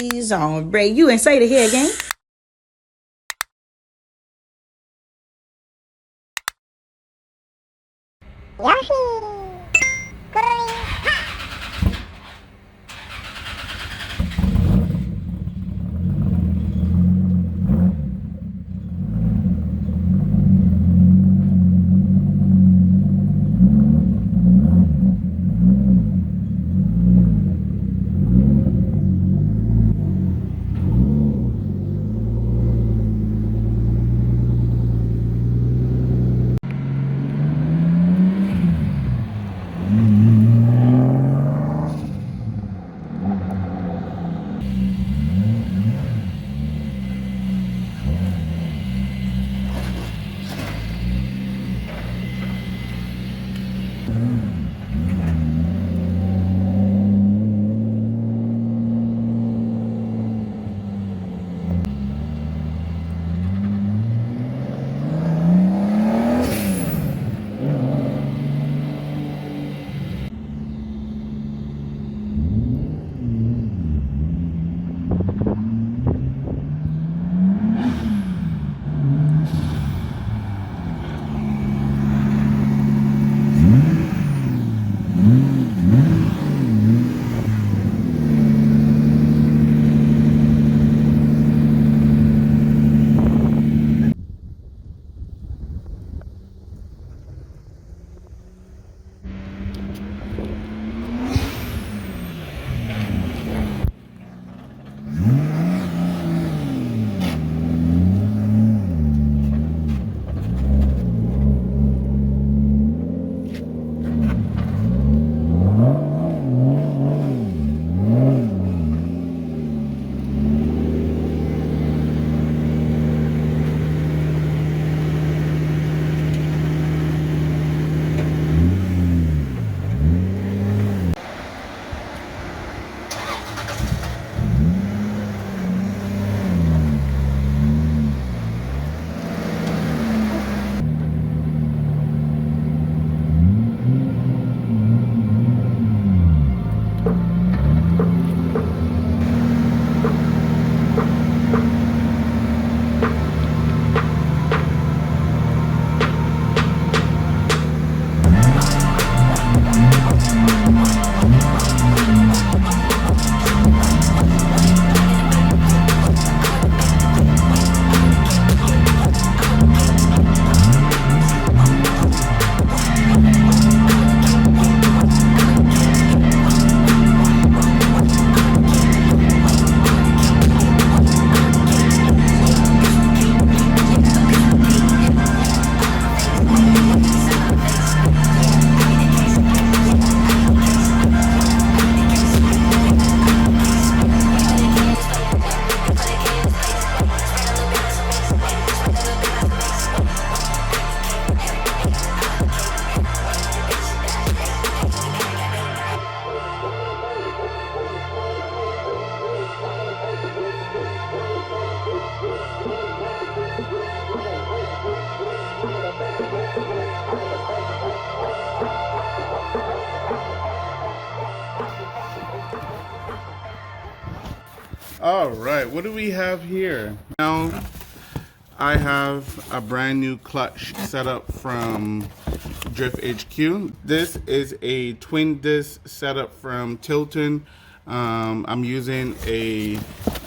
Breeze on break. You ain't say the head game. All right, what do we have here? Now, I have a brand new clutch setup from Drift HQ. This is a twin disc setup from Tilton. I'm using a,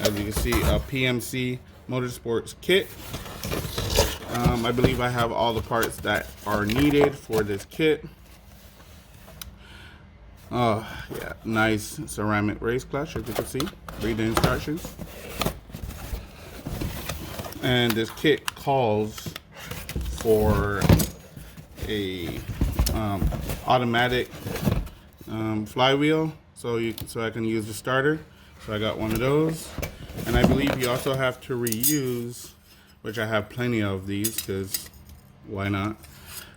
as you can see, a PMC Motorsports kit. I believe I have all the parts that are needed for this kit. Oh, yeah, nice ceramic race clutch, as you can see. Read the instructions. And this kit calls for a automatic flywheel, so I can use the starter. So I got one of those, and I believe you also have to reuse, which I have plenty of these because why not?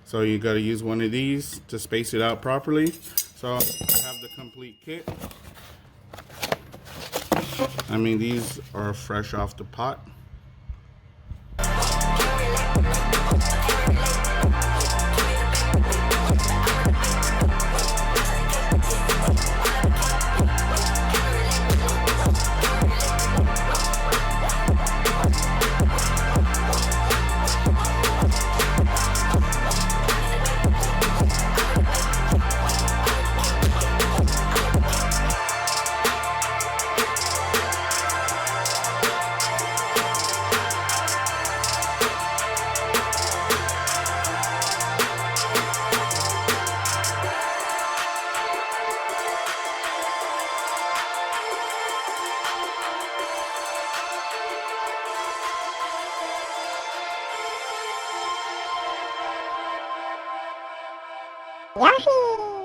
So you got to use one of these to space it out properly. So I have the complete kit. I mean, these are fresh off the pot. Yoshi!